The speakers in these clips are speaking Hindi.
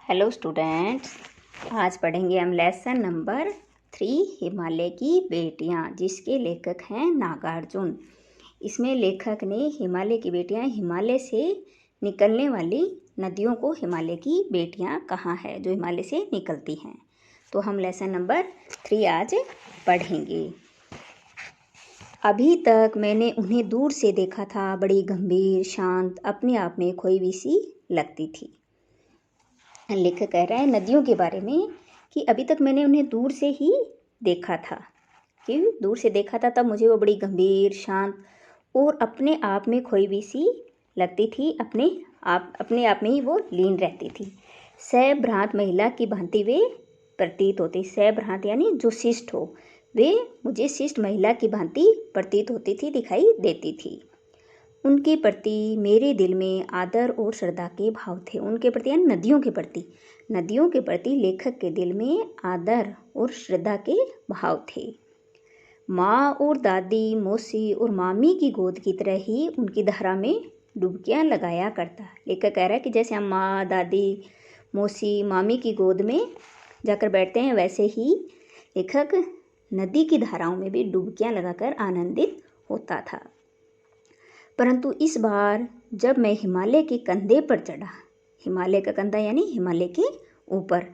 हेलो स्टूडेंट्स, आज पढ़ेंगे हम लेसन नंबर 3 हिमालय की बेटियां, जिसके लेखक हैं नागार्जुन। इसमें लेखक ने हिमालय की बेटियां, हिमालय से निकलने वाली नदियों को हिमालय की बेटियां कहा है, जो हिमालय से निकलती हैं। तो हम लेसन नंबर 3 आज पढ़ेंगे। अभी तक मैंने उन्हें दूर से देखा था, बड़ी गंभीर, शांत, अपने आप में खोई हुई सी लगती थी। लेखक कह रहा है नदियों के बारे में कि अभी तक मैंने उन्हें दूर से ही देखा था, कि दूर से देखा था, तब मुझे वो बड़ी गंभीर, शांत और अपने आप में खोई हुई सी लगती थी। अपने आप में ही वो लीन रहती थी। सभ्रांत महिला की भांति वे प्रतीत होती। सभ्रांत यानी जो शिष्ट हो, वे मुझे शिष्ट महिला की भांति प्रतीत होती थी, दिखाई देती थी। उनके प्रति मेरे दिल में आदर और श्रद्धा के भाव थे। उनके प्रति यानी नदियों के प्रति लेखक के दिल में आदर और श्रद्धा के भाव थे। माँ और दादी, मौसी और मामी की गोद की तरह ही उनकी धारा में डुबकियाँ लगाया करता। लेखक कह रहा है कि जैसे हम माँ, दादी, मौसी, मामी की गोद में जाकर बैठते हैं, वैसे ही लेखक नदी की धाराओं में भी डुबकियाँ लगाकर आनंदित होता था। परंतु इस बार जब मैं हिमालय के कंधे पर चढ़ा, हिमालय का कंधा यानी हिमालय के ऊपर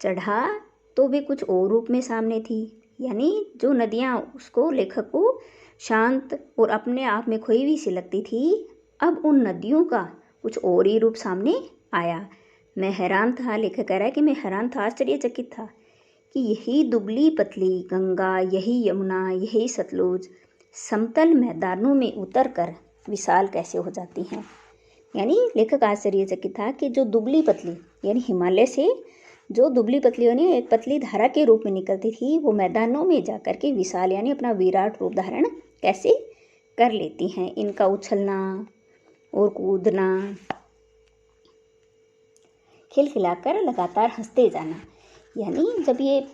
चढ़ा, तो वे कुछ और रूप में सामने थी। यानी जो नदियाँ उसको, लेखक को शांत और अपने आप में खोई हुई सी लगती थी, अब उन नदियों का कुछ और ही रूप सामने आया। मैं हैरान था, लेखक कह रहा है कि मैं हैरान था, आश्चर्यचकित था कि यही दुबली पतली गंगा, यही यमुना, यही सतलुज समतल मैदानों में उतर कर विशाल कैसे हो जाती हैं। यानी लेखक आश्चर्यचकित था कि जो दुबली पतली यानी हिमालय से जो दुबली पतली यानी एक पतली धारा के रूप में निकलती थी, वो मैदानों में जाकर के विशाल यानी अपना विराट रूप धारण कैसे कर लेती हैं। इनका उछलना और कूदना, खिलखिलाकर लगातार हंसते जाना, यानी जब ये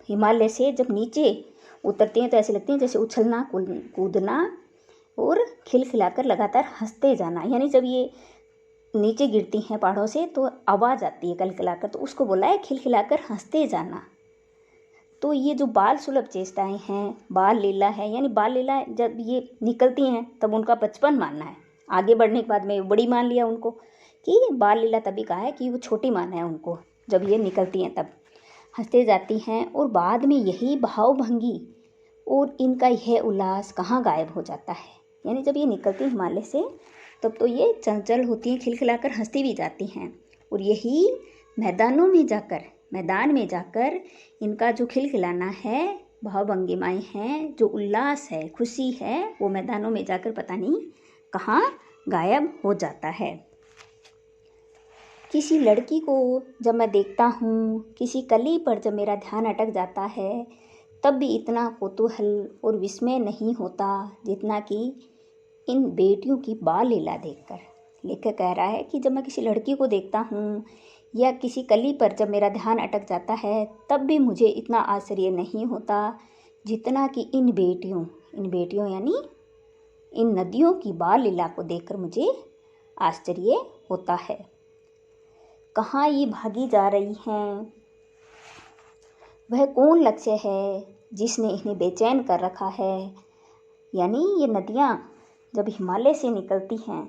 हिमालय से जब नीचे उतरती हैं तो ऐसे लगती हैं जैसे उछलना, कूदना और खिलखिलाकर लगातार हंसते जाना। यानी जब ये नीचे गिरती हैं पहाड़ों से तो आवाज़ आती है खिलखिलाकर, तो उसको बोला है खिलखिलाकर हंसते जाना। तो ये जो बाल सुलभ चेष्टाएं हैं, बाल लीला है, यानी बाल लीला जब ये निकलती हैं तब उनका बचपन मानना है। आगे बढ़ने के बाद में बड़ी मान लिया उनको कि बाल लीला, तभी कहा है कि वो छोटी माना है उनको। जब ये निकलती हैं तब हंसते जाती हैं और बाद में यही भावभंगी और इनका यह उल्लास कहाँ गायब हो जाता है। यानी जब ये निकलती हिमालय से तब तो ये चंचल होती हैं, खिलखिलाकर हंसती भी जाती हैं, और यही मैदान में जाकर इनका जो खिलखिलाना है, भावभंगिमाएँ हैं, जो उल्लास है, खुशी है, वो मैदानों में जाकर पता नहीं कहाँ गायब हो जाता है। किसी लड़की को जब मैं देखता हूँ, किसी कली पर जब मेरा ध्यान अटक जाता है, तब भी इतना कौतूहल और विस्मय नहीं होता जितना कि इन बेटियों की बाल लीला देखकर। लेखक कह रहा है कि जब मैं किसी लड़की को देखता हूँ या किसी कली पर जब मेरा ध्यान अटक जाता है, तब भी मुझे इतना आश्चर्य नहीं होता जितना कि इन बेटियों यानी इन नदियों की बाल लीला को देखकर मुझे आश्चर्य होता है। कहाँ ये भागी जा रही हैं? वह कौन लक्ष्य है जिसने इन्हें बेचैन कर रखा है? यानी ये नदियाँ जब हिमालय से निकलती हैं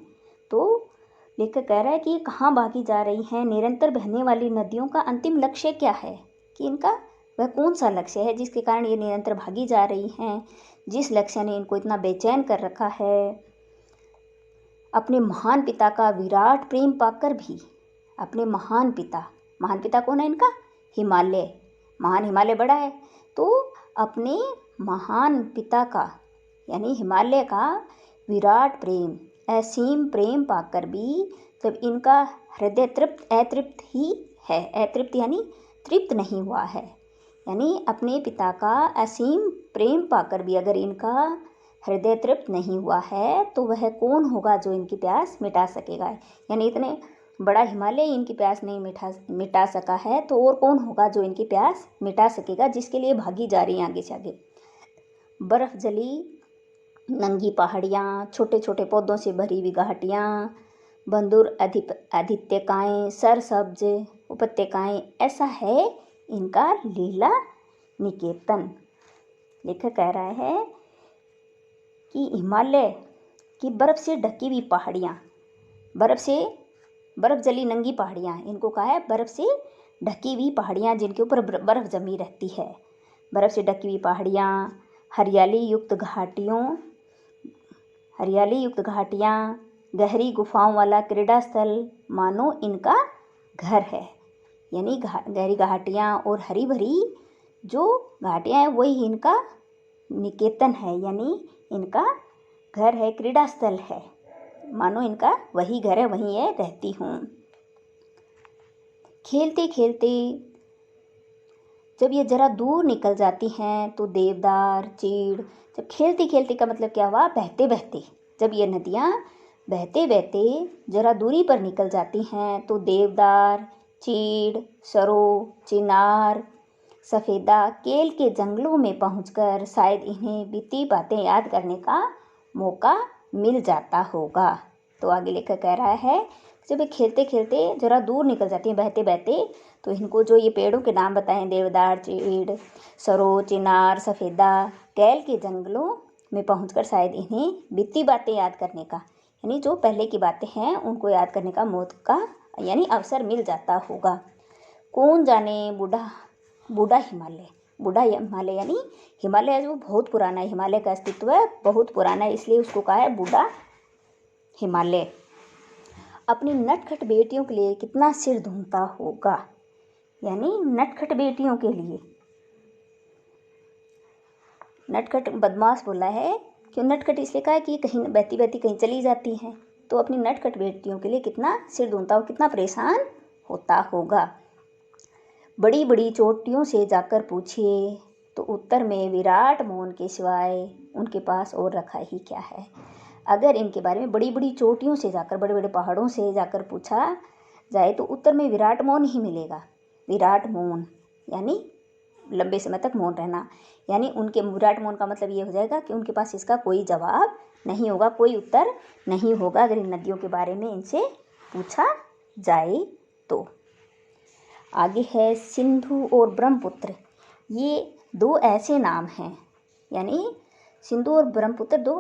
तो लेखक कह रहा है कि ये कहाँ भागी जा रही हैं। निरंतर बहने वाली नदियों का अंतिम लक्ष्य क्या है, कि इनका वह कौन सा लक्ष्य है जिसके कारण ये निरंतर भागी जा रही हैं, जिस लक्ष्य ने इनको इतना बेचैन कर रखा है। अपने महान पिता का विराट प्रेम पाकर भी, अपने महान पिता कौन है इनका? हिमालय, महान हिमालय बड़ा है, तो अपने महान पिता का यानी हिमालय का विराट प्रेम, असीम प्रेम पाकर भी जब इनका हृदय अतृप्त यानी तृप्त नहीं हुआ है, यानी अपने पिता का असीम प्रेम पाकर भी अगर इनका हृदय तृप्त नहीं हुआ है, तो वह कौन होगा जो इनकी प्यास मिटा सकेगा। यानी इतने बड़ा हिमालय इनकी प्यास नहीं मिटा सका है, तो और कौन होगा जो इनकी प्यास मिटा सकेगा, जिसके लिए भागी जा रही हैं आगे से आगे। बर्फ़ जली नंगी पहाड़ियाँ, छोटे छोटे पौधों से भरी हुई घाटियाँ, बंदुर आदित्यकाएँ, सरसब्ज उपत्यकाएँ, ऐसा है इनका लीला निकेतन। लेखक कह रहा है कि हिमालय की बर्फ़ से ढकी हुई पहाड़ियाँ, बर्फ़ जली नंगी पहाड़ियाँ, इनको कहा है बर्फ़ से ढकी हुई पहाड़ियाँ जिनके ऊपर बर्फ़ जमी रहती है। बर्फ़ से ढकी हुई पहाड़ियाँ, हरियाली युक्त घाटियाँ, गहरी गुफाओं वाला क्रीड़ा स्थल मानो इनका घर है। यानी गहरी घाटियाँ और हरी भरी जो घाटियाँ हैं वही इनका निकेतन है, यानी इनका घर है, क्रीड़ा स्थल है, मानो इनका वही घर है, वहीं ये रहती हूँ। खेलते खेलते जब ये जरा दूर निकल जाती हैं तो देवदार, चीड़, जब खेलते खेलते का मतलब क्या हुआ, बहते बहते, जब ये नदियाँ बहते बहते जरा दूरी पर निकल जाती हैं तो देवदार, चीड़, सरो, चिनार, सफ़ेदा, केल के जंगलों में पहुंचकर शायद इन्हें बीती बातें याद करने का मौका मिल जाता होगा। तो आगे लेकर कह रहा है जब ये खेलते खेलते जरा दूर निकल जाती हैं बहते बहते, तो इनको जो ये पेड़ों के नाम बताएं, देवदार, चीड़, सरो, चिनार, सफ़ेदा, केल के जंगलों में पहुंचकर शायद इन्हें बीती बातें याद करने का, यानी जो पहले की बातें हैं उनको याद करने का मौका यानी अवसर मिल जाता होगा। कौन जाने बूढ़ा हिमालय यानी हिमालय जो बहुत पुराना है, हिमालय का अस्तित्व बहुत पुराना है, इसलिए उसको कहा है बूढ़ा हिमालय, अपनी नटखट बेटियों के लिए कितना सिर धूमता होगा। यानी नटखट बेटियों के लिए, नटखट बदमाश बोला है, क्यों नटखट इसलिए कहा है कि कहीं बहती बहती कहीं चली जाती हैं, तो अपनी नटखट बेटियों के लिए कितना सिर धूमता हो, कितना परेशान होता होगा। बड़ी बड़ी चोटियों से जाकर पूछिए तो उत्तर में विराट मोहन के सिवाय उनके पास और रखा ही क्या है। अगर इनके बारे में बड़ी बड़ी चोटियों से जाकर, बड़े बड़े पहाड़ों से जाकर पूछा जाए तो उत्तर में विराट मौन ही मिलेगा। विराट मौन यानी लंबे समय तक मौन रहना, यानी उनके विराट मौन का मतलब ये हो जाएगा कि उनके पास इसका कोई जवाब नहीं होगा, कोई उत्तर नहीं होगा अगर इन नदियों के बारे में इनसे पूछा जाए तो। आगे है सिंधु और ब्रह्मपुत्र, ये दो ऐसे नाम हैं, यानी सिंधु और ब्रह्मपुत्र दो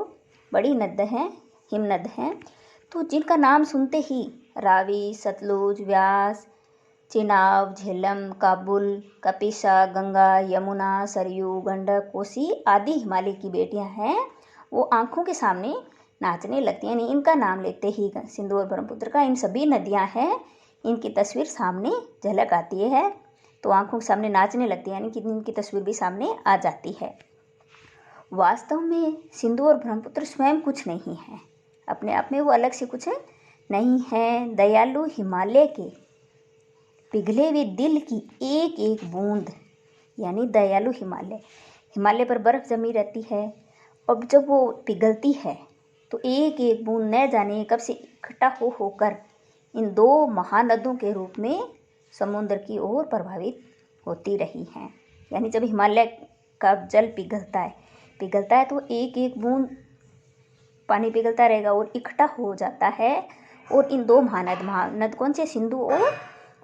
बड़ी नद हैं, हिमनद हैं, तो जिनका नाम सुनते ही रावी, सतलुज, व्यास, चेनाब, झेलम, काबुल, कपिशा, गंगा, यमुना, सरयू, गंडक, कोसी आदि हिमालय की बेटियां हैं, वो आंखों के सामने नाचने लगती हैं। इनका नाम लेते ही सिंधु और ब्रह्मपुत्र का, इन सभी नदियां हैं, इनकी तस्वीर सामने झलक आती है तो आंखों के सामने नाचने लगती है, यानी कि इनकी तस्वीर भी सामने आ जाती है। वास्तव में सिंधु और ब्रह्मपुत्र स्वयं कुछ नहीं है, अपने आप में वो अलग से कुछ नहीं है। दयालु हिमालय के पिघले हुए दिल की एक एक बूंद, यानी दयालु हिमालय पर बर्फ़ जमी रहती है, अब जब वो पिघलती है तो एक एक बूंद न जाने कब से इकट्ठा होकर इन दो महानदों के रूप में समुद्र की ओर प्रभावित होती रही हैं। यानी जब हिमालय का जल पिघलता है तो एक एक बूंद पानी पिघलता रहेगा और इकट्ठा हो जाता है, और इन दो महानद कौन से, सिंधु और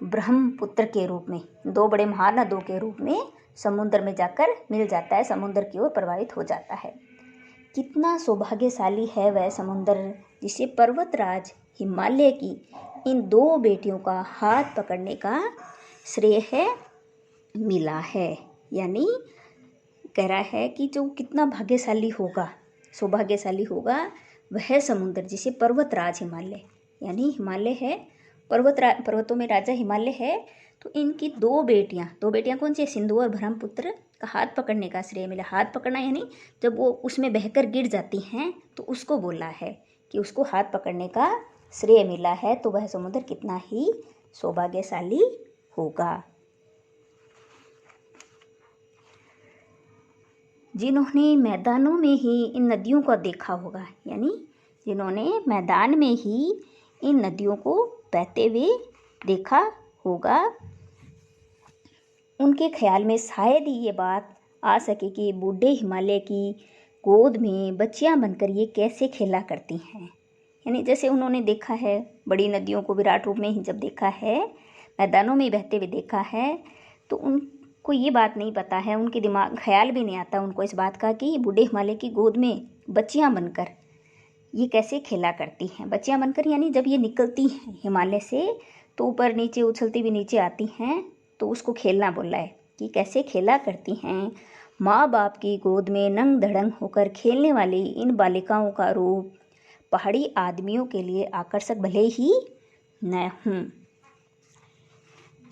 ब्रह्मपुत्र के रूप में, दो बड़े महानदों के रूप में समुद्र में जाकर मिल जाता है, समुद्र की ओर प्रभावित हो जाता है। कितना सौभाग्यशाली है वह समुद्र जिसे पर्वतराज हिमालय की इन दो बेटियों का हाथ पकड़ने का श्रेय मिला है। यानी कह रहा है कि जो कितना भाग्यशाली होगा, सौभाग्यशाली होगा वह समुद्र जिसे पर्वतराज हिमालय, यानी हिमालय है, पर्वतों में राजा हिमालय है, तो इनकी दो बेटियां कौन सी, सिंधु और ब्रह्मपुत्र का हाथ पकड़ने का श्रेय मिला। हाथ पकड़ना यानी जब वो उसमें बहकर गिर जाती हैं तो उसको बोला है कि उसको हाथ पकड़ने का श्रेय मिला है, तो वह समुद्र कितना ही सौभाग्यशाली होगा। जिन्होंने मैदानों में ही इन नदियों को देखा होगा, यानी जिन्होंने मैदान में ही इन नदियों को बहते हुए देखा होगा, उनके ख्याल में शायद ही ये बात आ सके कि बूढ़े हिमालय की गोद में बच्चियां बनकर ये कैसे खेला करती हैं। यानी जैसे उन्होंने देखा है बड़ी नदियों को विराट रूप में ही जब देखा है, मैदानों में बहते हुए देखा है, तो उनको ये बात नहीं पता है, उनके दिमाग ख्याल भी नहीं आता उनको इस बात का कि बूढ़े हिमालय की गोद में बच्चियां बनकर ये कैसे खेला करती हैं। बच्चियां बनकर यानी जब ये निकलती हैं हिमालय से तो ऊपर नीचे उछलती हुई नीचे आती हैं, तो उसको खेलना बोल रहा है कि कैसे खेला करती हैं। माँ बाप की गोद में नंग धड़ंग होकर खेलने वाली इन बालिकाओं का रूप पहाड़ी आदमियों के लिए आकर्षक भले ही न हूँ।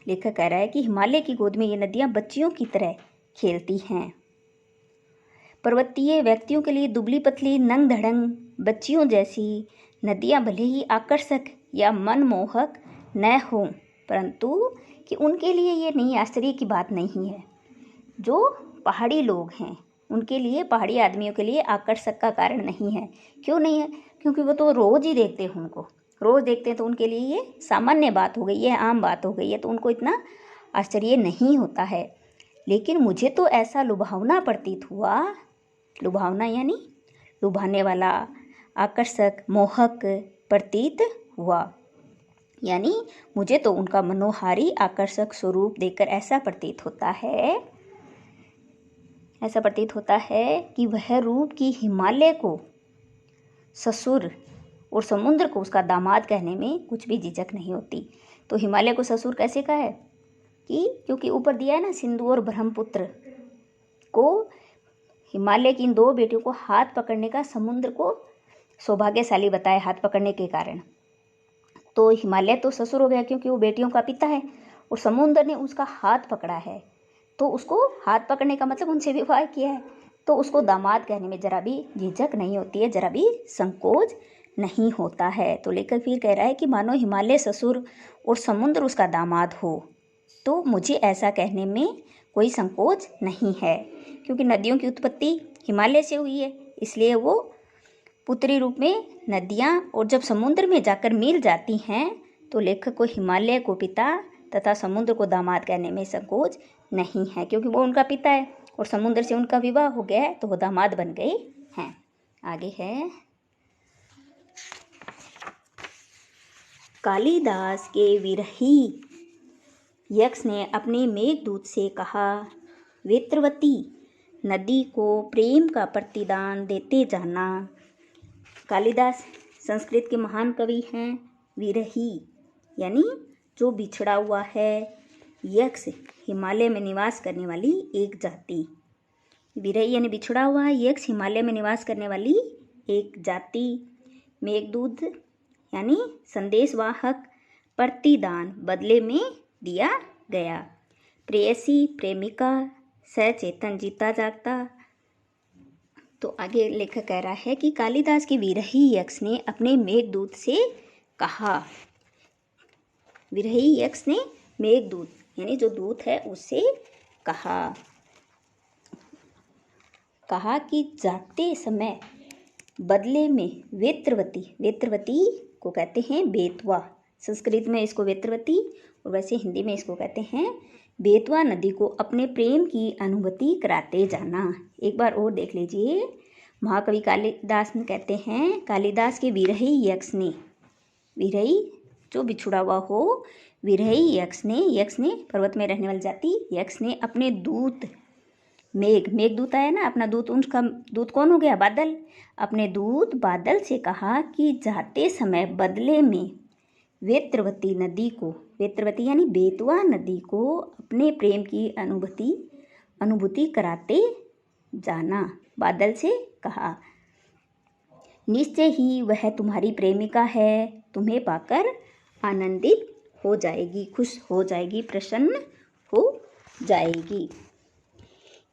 लेखक कह रहा है कि हिमालय की गोद में ये नदियाँ बच्चियों की तरह खेलती हैं। पर्वतीय व्यक्तियों के लिए दुबली पतली नंग धड़ंग बच्चियों जैसी नदियाँ भले ही आकर्षक या मनमोहक न हों, परंतु कि उनके लिए ये नहीं आश्चर्य की बात नहीं है। जो पहाड़ी लोग हैं उनके लिए, पहाड़ी आदमियों के लिए आकर्षक का कारण नहीं है। क्यों नहीं है? क्योंकि वो तो रोज़ ही देखते हैं, उनको रोज़ देखते हैं, तो उनके लिए ये सामान्य बात हो गई है, आम बात हो गई है, तो उनको इतना आश्चर्य नहीं होता है। लेकिन मुझे तो ऐसा लुभावना प्रतीत हुआ, लुभावना यानी लुभाने वाला, आकर्षक, मोहक प्रतीत हुआ, यानी मुझे तो उनका मनोहारी आकर्षक स्वरूप देखकर ऐसा प्रतीत होता है कि वह रूप की हिमालय को ससुर और समुद्र को उसका दामाद कहने में कुछ भी झिझक नहीं होती। तो हिमालय को ससुर कैसे कहा है कि क्योंकि ऊपर दिया है ना, सिंधु और ब्रह्मपुत्र को, हिमालय की इन दो बेटियों को हाथ पकड़ने का समुद्र को सौभाग्यशाली बताया हाथ पकड़ने के कारण। तो हिमालय तो ससुर हो गया क्योंकि वो बेटियों का पिता है, और समुद्र ने उसका हाथ पकड़ा है, तो उसको हाथ पकड़ने का मतलब उनसे विवाह किया है, तो उसको दामाद कहने में जरा भी झिझक नहीं होती है, जरा भी संकोच नहीं होता है। तो लेखक फिर कह रहा है कि मानो हिमालय ससुर और समुद्र उसका दामाद हो, तो मुझे ऐसा कहने में कोई संकोच नहीं है, क्योंकि नदियों की उत्पत्ति हिमालय से हुई है, इसलिए वो पुत्री रूप में नदियाँ, और जब समुद्र में जाकर मिल जाती हैं तो लेखक को हिमालय को पिता तथा समुद्र को दामाद कहने में संकोच नहीं है, क्योंकि वो उनका पिता है और समुद्र से उनका विवाह हो गया है, तो वो दामाद बन गए हैं। आगे है, कालिदास के विरही यक्ष ने अपने मेघदूत से कहा, वेत्रवती नदी को प्रेम का प्रतिदान देते जाना। कालिदास संस्कृत के महान कवि हैं। विरही यानी जो बिछड़ा हुआ है, यक्ष हिमालय में निवास करने वाली एक जाति। विरही यानी बिछड़ा हुआ है, यक्ष हिमालय में निवास करने वाली एक जाति। मेघदूत यानी संदेशवाहक, प्रतिदान बदले में दिया गया। प्रेयसी प्रेमिका, सचेतन जीता जागता। तो आगे लेखक कह रहा है कि कालिदास के विरही यक्ष ने अपने मेघदूत से कहा, विरही यक्ष ने मेघदूत यानी जो दूत है उससे कहा कि जाते समय बदले में वेत्रवती को कहते हैं बेतवा, संस्कृत में इसको वेत्रवती और वैसे हिंदी में इसको कहते हैं बेतवा नदी को अपने प्रेम की अनुभूति कराते जाना। एक बार और देख लीजिए, महाकवि कालिदास ने कहते हैं, कालिदास के विरही यक्ष ने, विरही जो बिछुड़ा हुआ हो, विरही यक्ष ने पर्वत में रहने वाली जाति यक्ष ने अपने दूत मेघदूत आया ना, अपना दूत, उनका दूत कौन हो गया? बादल। अपने दूत बादल से कहा कि जाते समय बदले में वेत्रवती नदी को, वेत्रवती यानी बेतवा नदी को अपने प्रेम की अनुभूति कराते जाना। बादल से कहा, निश्चय ही वह तुम्हारी प्रेमिका है, तुम्हें पाकर आनंदित हो जाएगी, खुश हो जाएगी, प्रसन्न हो जाएगी।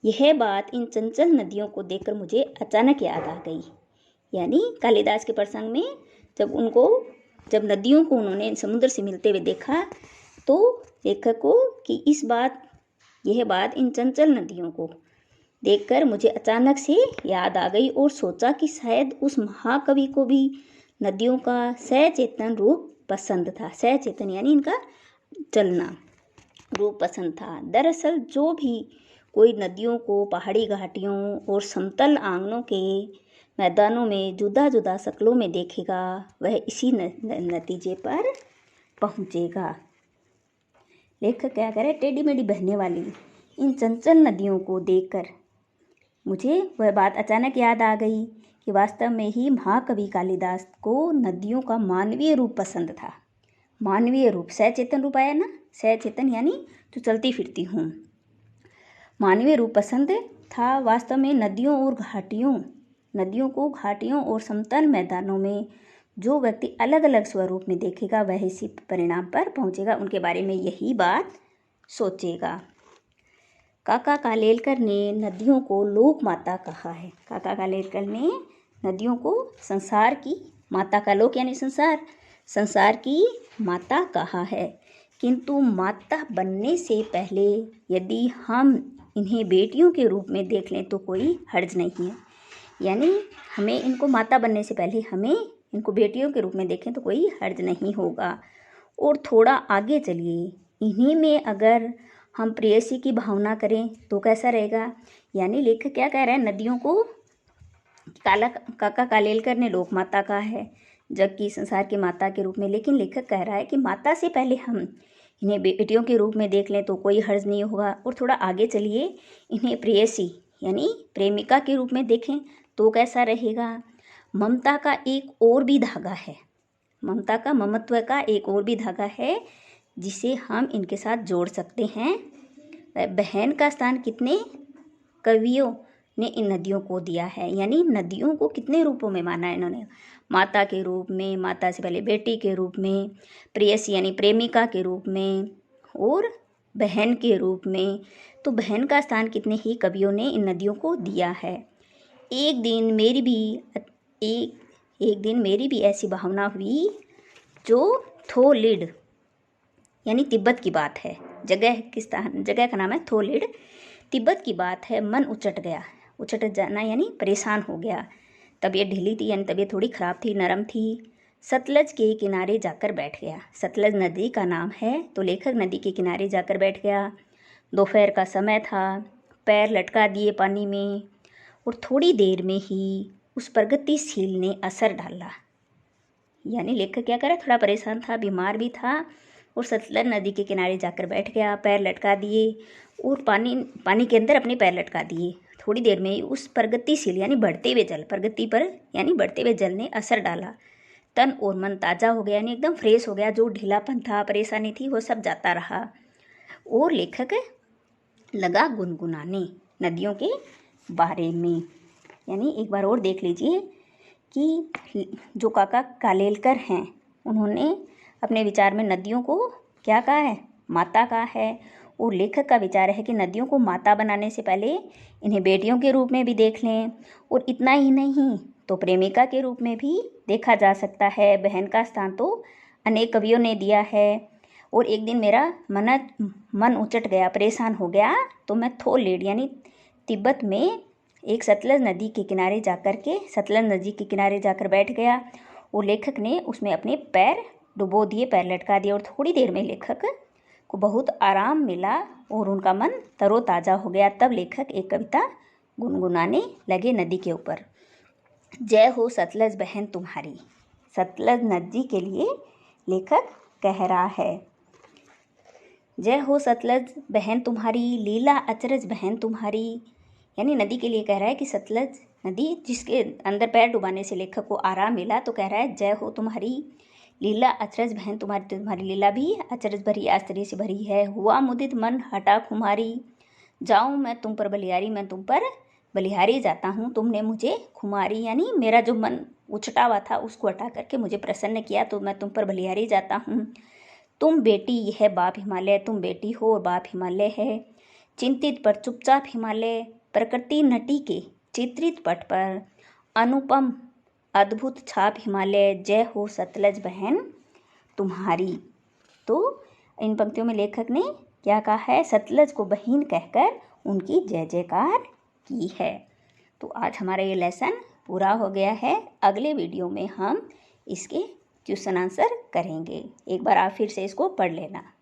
यह बात इन चंचल नदियों को देखकर मुझे अचानक याद आ गई। यानी कालिदास के प्रसंग में जब नदियों को उन्होंने समुद्र से मिलते हुए देखा, तो लेखक को कि यह बात इन चंचल नदियों को देखकर मुझे अचानक से याद आ गई, और सोचा कि शायद उस महाकवि को भी नदियों का सचेतन रूप पसंद था। सचेतन यानी इनका चलना रूप पसंद था। दरअसल जो भी कोई नदियों को पहाड़ी घाटियों और समतल आंगनों के मैदानों में जुदा जुदा शक्लों में देखेगा, वह इसी नतीजे पर पहुँचेगा। लेखक क्या करे, टेढ़ी मेढ़ी बहने वाली इन चंचल नदियों को देखकर मुझे वह बात अचानक याद आ गई कि वास्तव में ही महाकवि कालिदास को नदियों का मानवीय रूप पसंद था। मानवीय रूप, सचेतन रूप आया ना, सचेतन यानी जो चलती फिरती हूँ। मानवीय रूप पसंद था। वास्तव में नदियों को घाटियों और समतल मैदानों में जो व्यक्ति अलग अलग स्वरूप में देखेगा, वह इसी परिणाम पर पहुँचेगा, उनके बारे में यही बात सोचेगा। काका कालेलकर ने नदियों को लोक माता कहा है। काका कालेलकर ने नदियों को संसार की माता का, लोक यानी संसार की माता कहा है। किंतु माता बनने से पहले यदि हम इन्हें बेटियों के रूप में देख लें तो कोई हर्ज नहीं है। यानी हमें इनको माता बनने से पहले हमें इनको बेटियों के रूप में देखें तो कोई हर्ज नहीं होगा। और थोड़ा आगे चलिए, इन्हीं में अगर हम प्रेयसी की भावना करें तो कैसा रहेगा। यानी लेखक क्या कह रहा है, नदियों को काका कालेलकर ने लोक माता कहा है, जबकि संसार की माता के रूप में। लेकिन लेखक कह रहा है कि माता से पहले हम इन्हें बेटियों के रूप में देख लें तो कोई हर्ज नहीं होगा। और थोड़ा आगे चलिए, इन्हें प्रेयसी यानी प्रेमिका के रूप में देखें तो कैसा रहेगा। ममता का एक और भी धागा है, ममत्व का एक और भी धागा है जिसे हम इनके साथ जोड़ सकते हैं। बहन का स्थान कितने कवियों ने इन नदियों को दिया है। यानी नदियों को कितने रूपों में माना है इन्होंने, माता के रूप में, माता से पहले बेटी के रूप में, प्रेयसी यानी प्रेमिका के रूप में, और बहन के रूप में। तो बहन का स्थान कितने ही कवियों ने इन नदियों को दिया है। एक दिन मेरी भी ऐसी भावना हुई जो थोलिड यानी तिब्बत की बात है। जगह का नाम है थोलिड, तिब्बत की बात है। मन उचट जाना यानी परेशान हो गया। तबीयत ढीली थी यानी तबीयत थोड़ी ख़राब थी, नरम थी। सतलज के किनारे जाकर बैठ गया। सतलज नदी का नाम है, तो लेखक नदी के किनारे जाकर बैठ गया। दोपहर का समय था, पैर लटका दिए पानी में, और थोड़ी देर में ही उस प्रगतिशील ने असर डाला। यानी लेखक क्या करे, थोड़ा परेशान था, बीमार भी था, और सतलज नदी के किनारे जाकर बैठ गया, पैर लटका दिए और पानी के अंदर अपने पैर लटका दिए। थोड़ी देर में उस प्रगतिशील यानी बढ़ते हुए जल, प्रगति पर यानी बढ़ते हुए जल ने असर डाला। तन और मन ताज़ा हो गया, यानी एकदम फ्रेश हो गया। जो ढीलापन था, परेशानी थी, वो सब जाता रहा। और लेखक लगा गुनगुनाने नदियों के बारे में। यानी एक बार और देख लीजिए कि जो काका कालेलकर हैं, उन्होंने अपने विचार में नदियों को क्या कहा है, माता कहा है। और लेखक का विचार है कि नदियों को माता बनाने से पहले इन्हें बेटियों के रूप में भी देख लें, और इतना ही नहीं तो प्रेमिका के रूप में भी देखा जा सकता है। बहन का स्थान तो अनेक कवियों ने दिया है। और एक दिन मेरा मन उचट गया, परेशान हो गया, तो मैं थोलिड यानी तिब्बत में एक सतलज नदी के किनारे जाकर बैठ गया। और लेखक ने उसमें अपने पैर डुबो दिए, पैर लटका दिए, और थोड़ी देर में लेखक को बहुत आराम मिला और उनका मन तरोताज़ा हो गया। तब लेखक एक कविता गुनगुनाने लगे नदी के ऊपर। जय हो सतलज बहन तुम्हारी। सतलज नदी के लिए लेखक कह रहा है, जय हो सतलज बहन तुम्हारी, लीला अचरज बहन तुम्हारी। यानी नदी के लिए कह रहा है कि सतलज नदी जिसके अंदर पैर डुबाने से लेखक को आराम मिला, तो कह रहा है जय हो तुम्हारी लीला अचरज बहन तुम्हारी लीला भी अचरज भरी, आश्चर्य से भरी है। हुआ मुदित मन हटा खुमारी, जाऊँ मैं तुम पर बलिहारी, मैं तुम पर बलिहारी जाता हूँ। तुमने मुझे खुमारी यानी मेरा जो मन उछटा हुआ था उसको हटा करके मुझे प्रसन्न किया, तो मैं तुम पर बलिहारी जाता हूँ। तुम बेटी है बाप हिमालय, तुम बेटी हो और बाप हिमालय है। चिंतित पर चुपचाप हिमालय, प्रकृति नटी के चित्रित पट पर अनुपम अद्भुत छाप हिमालय। जय हो सतलज बहन तुम्हारी। तो इन पंक्तियों में लेखक ने क्या कहा है, सतलज को बहन कहकर उनकी जय जयकार की है। तो आज हमारा ये लेसन पूरा हो गया है। अगले वीडियो में हम इसके क्वेश्चन आंसर करेंगे। एक बार आप फिर से इसको पढ़ लेना।